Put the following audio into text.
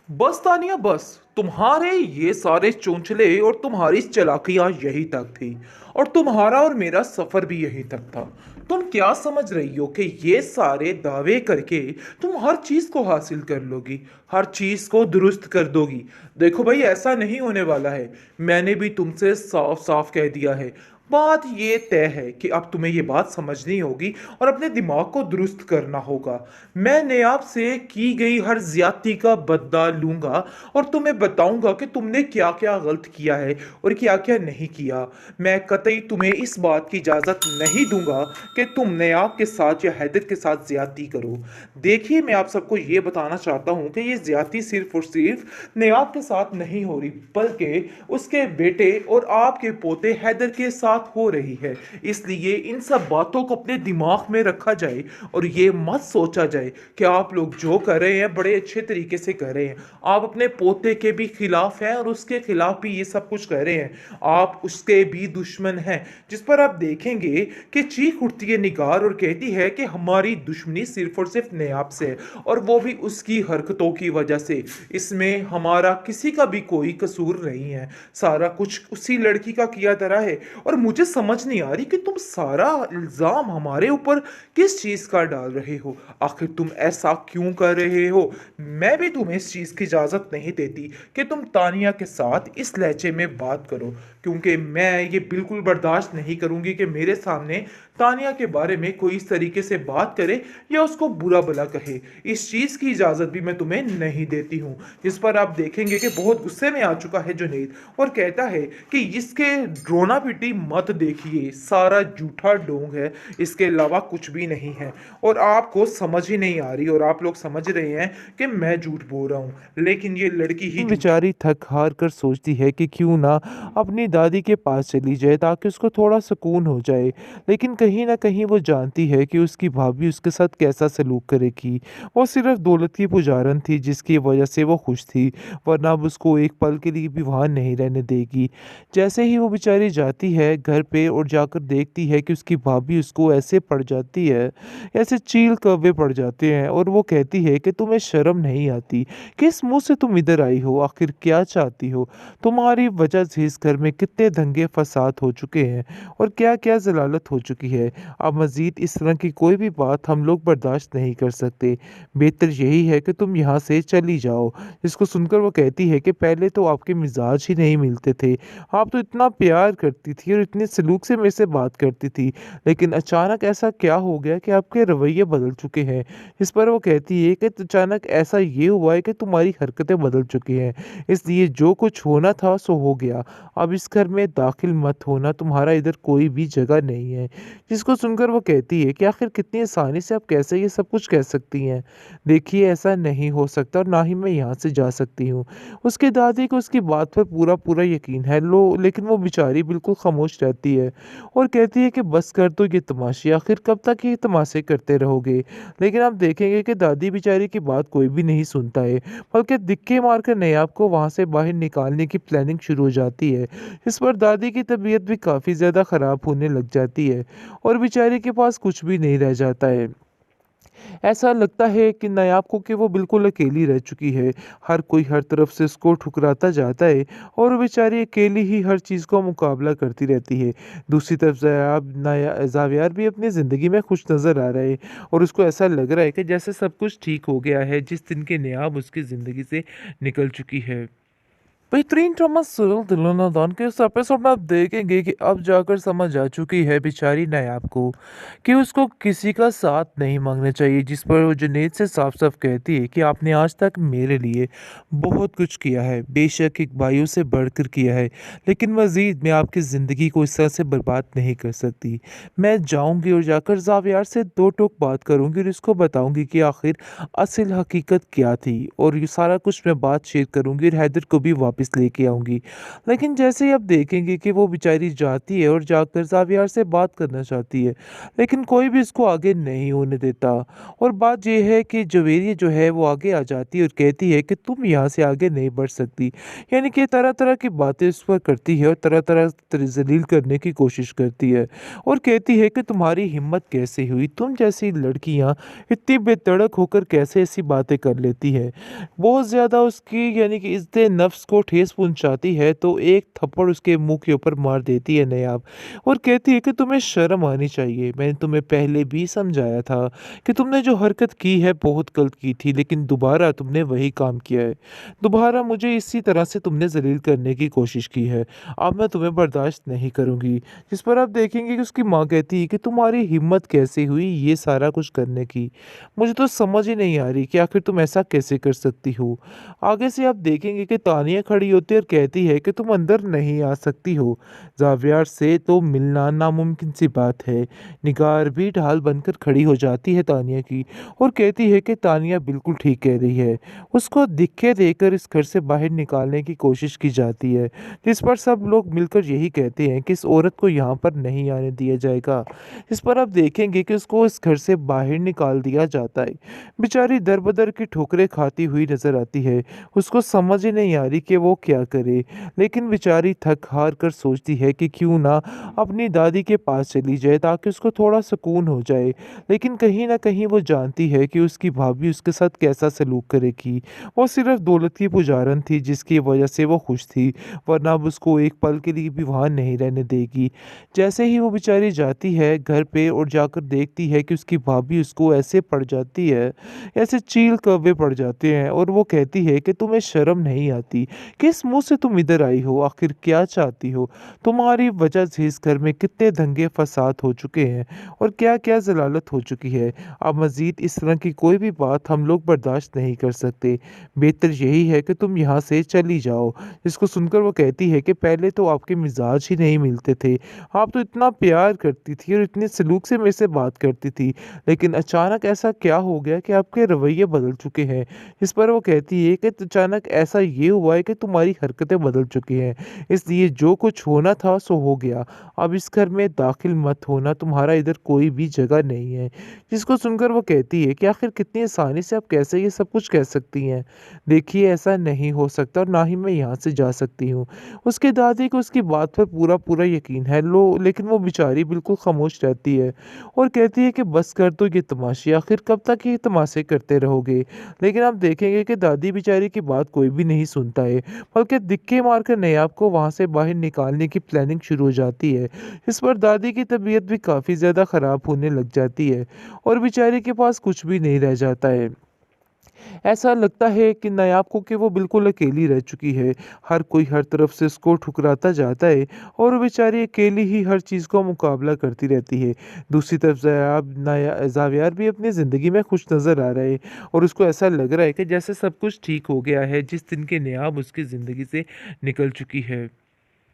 बस तानिया बस। तुम्हारे ये सारे चोंचले और तुम्हारी चालाकियां यही तक थी। और तुम्हारा और मेरा सफर भी यही तक था। तुम क्या समझ रही हो कि ये सारे दावे करके तुम हर चीज को हासिल कर लोगी, हर चीज को दुरुस्त कर दोगी। देखो भाई, ऐसा नहीं होने वाला है। मैंने भी तुमसे साफ साफ कह दिया है। बात ये तय है कि अब तुम्हें ये बात समझनी होगी और अपने दिमाग को दुरुस्त करना होगा। मैंने आपसे की गई हर ज्यादती का बदला लूंगा और तुम्हें बताऊंगा कि तुमने क्या क्या गलत किया है और क्या क्या नहीं किया। मैं कतई तुम्हें इस बात की इजाजत नहीं दूंगा कि तुम नयाब के साथ या हैदर के साथ ज्यादती करो। देखिए, मैं आप सबको ये बताना चाहता हूँ कि ये ज्यादती सिर्फ और सिर्फ नयाब के साथ नहीं हो रही, बल्कि उसके बेटे और आपके पोते हैदर के साथ हो रही है। इसलिए इन सब बातों को अपने दिमाग में रखा जाए और ये मत सोचा जाए कि आप लोग जो कर रहे हैं बड़े अच्छे तरीके से कर रहे हैं। आप अपने पोते के भी खिलाफ हैं और उसके खिलाफ भी ये सब कुछ कर रहे हैं। आप उसके भी दुश्मन हैं, जिस पर आप देखेंगे कि चीख उठती है निगार और कहती है कि हमारी दुश्मनी सिर्फ और सिर्फ नयाब से है, और वो भी उसकी हरकतों की वजह से। इसमें हमारा किसी का भी कोई कसूर नहीं है। सारा कुछ उसी लड़की का किया धरा है। और मुझे समझ नहीं आ रही कि तुम सारा इल्जाम हमारे ऊपर किस चीज का डाल रहे हो। आखिर तुम ऐसा क्यों कर रहे हो? मैं भी तुम्हें इस चीज की इजाजत नहीं देती कि तुम तानिया के साथ इस लहजे में बात करो, क्योंकि मैं ये बिल्कुल बर्दाश्त नहीं करूंगी कि मेरे सामने तानिया के बारे में कोई इस तरीके से बात करे या उसको बुरा भला कहे। इस चीज की इजाजत भी मैं तुम्हें नहीं देती हूँ। जिस पर आप देखेंगे कि बहुत गुस्से में आ चुका है जुनेद और कहता है कि इसके रोना पिटी मत देखिए, सारा झूठा डोंग है, इसके अलावा कुछ भी नहीं है। और आपको समझ ही नहीं आ रही और आप लोग समझ रहे हैं कि मैं झूठ बोल रहा हूँ, लेकिन ये लड़की ही झूठ। बेचारी थक हार कर सोचती है कि क्यों ना अपनी दादी के पास चली जाए ताकि उसको थोड़ा सुकून हो जाए। लेकिन कहीं ना कहीं वो जानती है कि उसकी भाभी उसके साथ कैसा सलूक करेगी। वो सिर्फ दौलत की पुजारन थी जिसकी वजह से वो खुश थी, वरना अब उसको एक पल के लिए भी वहाँ नहीं रहने देगी। जैसे ही वो बेचारी जाती है घर पे और जाकर देखती है कि उसकी भाभी उसको ऐसे पड़ जाती है, ऐसे चील कौवे पड़ जाते हैं, और वो कहती है कि तुम्हें शर्म नहीं आती? किस मुंह से तुम इधर आई हो? आखिर क्या चाहती हो? तुम्हारी वजह से इस घर में कितने दंगे फसाद हो चुके हैं और क्या क्या जलालत हो चुकी है। अब मजीद इस तरह की कोई भी बात हम लोग बर्दाश्त नहीं कर सकते। बेहतर यही है कि तुम यहाँ से चली जाओ। इसको सुनकर वो कहती है कि पहले तो आपके मिजाज ही नहीं मिलते थे। आप तो इतना प्यार करती थी और इतने सलूक से मेरे से बात करती थी, लेकिन अचानक ऐसा क्या हो गया कि आपके रवैये बदल चुके हैं? इस पर वो कहती है कि अचानक ऐसा ये हुआ है कि तुम्हारी हरकतें बदल चुकी हैं, इसलिए जो कुछ होना था सो हो गया। अब इस घर में दाखिल मत होना, तुम्हारा इधर कोई भी जगह नहीं है। जिसको सुनकर वो कहती है कि आखिर कितनी आसानी से आप कैसे ये सब कुछ कह सकती हैं? देखिए, ऐसा नहीं हो सकता और ना ही मैं यहाँ से जा सकती हूँ। उसकी दादी को उसकी बात पर पूरा पूरा यकीन है लो, लेकिन वो बेचारी बिल्कुल खामोश रहती है और कहती है कि बस कर दो ये तमाशे, आखिर कब तक ये तमाशे करते रहोगे? लेकिन आप देखेंगे कि दादी बेचारी की बात कोई भी नहीं सुनता है, बल्कि दिक्के मारकर नयाब को वहां से बाहर निकालने की प्लानिंग शुरू हो जाती है। इस पर दादी की तबीयत भी काफ़ी ज़्यादा ख़राब होने लग जाती है और बेचारी के पास कुछ भी नहीं रह जाता है। ऐसा लगता है कि नायाब को कि वो बिल्कुल अकेली रह चुकी है। हर कोई हर तरफ से उसको ठुकराता जाता है और वो बेचारी अकेली ही हर चीज़ का मुकाबला करती रहती है। दूसरी तरफ ज़ावियार भी अपनी ज़िंदगी में खुश नज़र आ रहा है और उसको ऐसा लग रहा है कि जैसे सब कुछ ठीक हो गया है जिस दिन के नायाब उसकी ज़िंदगी से निकल चुकी है। बेहतरीन ड्रामा सीरियल दिल ना दान के इस एपिसोड में आप देखेंगे कि अब जाकर समझ आ चुकी है बेचारी नायाब को कि उसको किसी का साथ नहीं मांगना चाहिए, जिस पर वो जुनेद से साफ साफ कहती है कि आपने आज तक मेरे लिए बहुत कुछ किया है, बेशक एक भाइयों से बढ़कर किया है, लेकिन मज़ीद मैं आपकी ज़िंदगी को इस तरह से बर्बाद नहीं कर सकती। मैं जाऊंगी और जाकर जावियार से दो टोक बात करूंगी और इसको बताऊंगी कि आखिर असल हकीकत क्या थी, और ये सारा कुछ मैं बात शेयर करूंगी और हैदर को भी वापस वापस लेके आऊँगी। लेकिन जैसे ही अब देखेंगे कि वो बेचारी जाती है और जाकर ज़ावियार से बात करना चाहती है, लेकिन कोई भी इसको आगे नहीं होने देता। और बात ये है कि जवेरिया जो है वो आगे आ जाती है और कहती है कि तुम यहाँ से आगे नहीं बढ़ सकती। यानी कि तरह-तरह की बातें उस पर करती है और तरह-तरह ज़लील करने की कोशिश करती है और कहती है कि तुम्हारी हिम्मत कैसे हुई? तुम जैसी लड़कियाँ इतनी बेधड़क होकर कैसे ऐसी बातें कर लेती है? बहुत ज़्यादा उसकी यानी कि इज़्ज़त नफ्स को ठेस पहुँचाती है तो एक थप्पड़ उसके मुँह के ऊपर मार देती है नायाब और कहती है कि तुम्हें शर्म आनी चाहिए। मैंने तुम्हें पहले भी समझाया था कि तुमने जो हरकत की है बहुत गलत की थी, लेकिन दोबारा तुमने वही काम किया है। दोबारा मुझे इसी तरह से तुमने ज़लील करने की कोशिश की है। अब मैं तुम्हें बर्दाश्त नहीं करूँगी। जिस पर आप देखेंगे कि उसकी माँ कहती है कि तुम्हारी हिम्मत कैसे हुई ये सारा कुछ करने की? मुझे तो समझ ही नहीं आ रही कि आखिर तुम ऐसा कैसे कर सकती हो? आगे से आप देखेंगे कि तानिया खड़ी होती है और कहती है कि तुम अंदर नहीं आ सकती हो। ज़ावियार से तो मिलना नामुमकिन सी बात है। निगार भी ढाल बनकर खड़ी हो जाती है तानिया की और कहती है कि तानिया बिल्कुल ठीक कह रही है। उसको दिक्कत देकर इस घर से बाहर निकालने की कोशिश की जाती है, जिस पर सब लोग मिलकर यही कहते हैं कि इस औरत को यहाँ पर नहीं आने दिया जाएगा। इस पर आप देखेंगे कि उसको इस घर से बाहर निकाल दिया जाता है। बेचारी दर-बदर की ठोकरें खाती हुई नज़र आती है। उसको समझ ही नहीं आ रही कि वो क्या करे, लेकिन बेचारी थक-हार कर सोचती है कि क्यों ना अपनी दादी के पास चली जाए ताकि उसको थोड़ा सुकून हो जाए। लेकिन कहीं न कहीं वो जानती है कि उसकी भाभी उसके साथ कैसा सलूक करेगी। वो सिर्फ़ दौलत की पुजारन थी जिसकी वजह से वो खुश थी, वरना अब उसको एक पल के लिए भी वहाँ नहीं रहने देगी। जैसे ही वो बेचारी जाती है घर पे और जाकर देखती है कि उसकी भाभी उसको ऐसे पड़ जाती है, ऐसे चील कौवे पड़ जाते हैं और वो कहती है कि तुम्हें शर्म नहीं आती? किस मुँह से तुम इधर आई हो? आखिर क्या चाहती हो? तुम्हारी वजह से इस घर में कितने दंगे फ़साद हो चुके हैं और क्या-क्या ज़लालत हो चुकी है। अब मज़ीद इस तरह की कोई भी बात हम लोग बर्दाश्त नहीं कर सकते। बेहतर यही है कि तुम यहाँ से चली जाओ। जिसको सुनकर वो कहती है कि पहले तो आपके मिज़ाज ही नहीं मिलते थे। आप तो इतना प्यार करती थी और इतने सलूक से मेरे से बात करती थी। लेकिन अचानक ऐसा क्या हो गया कि आपके रवैये बदल चुके हैं? इस पर वो कहती है कि अचानक ऐसा ये हुआ है कि तुम्हारी हरकतें बदल चुकी हैं। इसलिए जो कुछ होना था सो हो गया। अब इस घर में दाखिल मत होना, तुम्हारा इधर कोई भी जगह नहीं है। जिसको सुनकर वो कहती है कि आखिर कितनी आसानी से आप कैसे ये सब कुछ कह सकती हैं? देखिए ऐसा नहीं हो सकता और ना ही मैं यहाँ से जा सकती हूँ। उसकी दादी को उसकी बात पर पूरा-पूरा यकीन है लेकिन वो बेचारी बिल्कुल खामोश रहती है और कहती है कि बस कर दो ये तमाशे, आखिर कब तक ये तमाशे करते रहोगे? लेकिन आप देखेंगे कि दादी बेचारी की बात कोई भी नहीं सुनता है, बल्कि दिक्के मारकर नयाब को वहाँ से बाहर निकालने की प्लानिंग शुरू हो जाती है। इस पर दादी की तबीयत भी काफ़ी ज़्यादा ख़राब होने लग जाती है और बेचारे के पास कुछ भी नहीं रह जाता है। ऐसा लगता है कि नायाब को कि वो बिल्कुल अकेली रह चुकी है। हर कोई हर तरफ से उसको ठुकराता जाता है और वो बेचारी अकेली ही हर चीज़ का मुकाबला करती रहती है। दूसरी तरफ ज़ावियार भी अपनी ज़िंदगी में खुश नज़र आ रहा है और उसको ऐसा लग रहा है कि जैसे सब कुछ ठीक हो गया है जिस दिन की नायाब उसकी ज़िंदगी से निकल चुकी है।